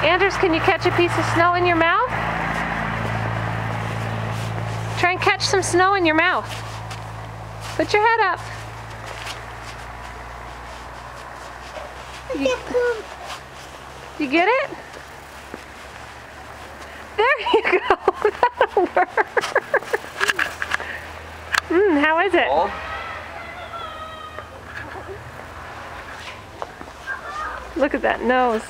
Anders, can you catch a piece of snow in your mouth? Try and catch some snow in your mouth. Put your head up. You get it? There you go. That'll work. How is it? Look at that nose.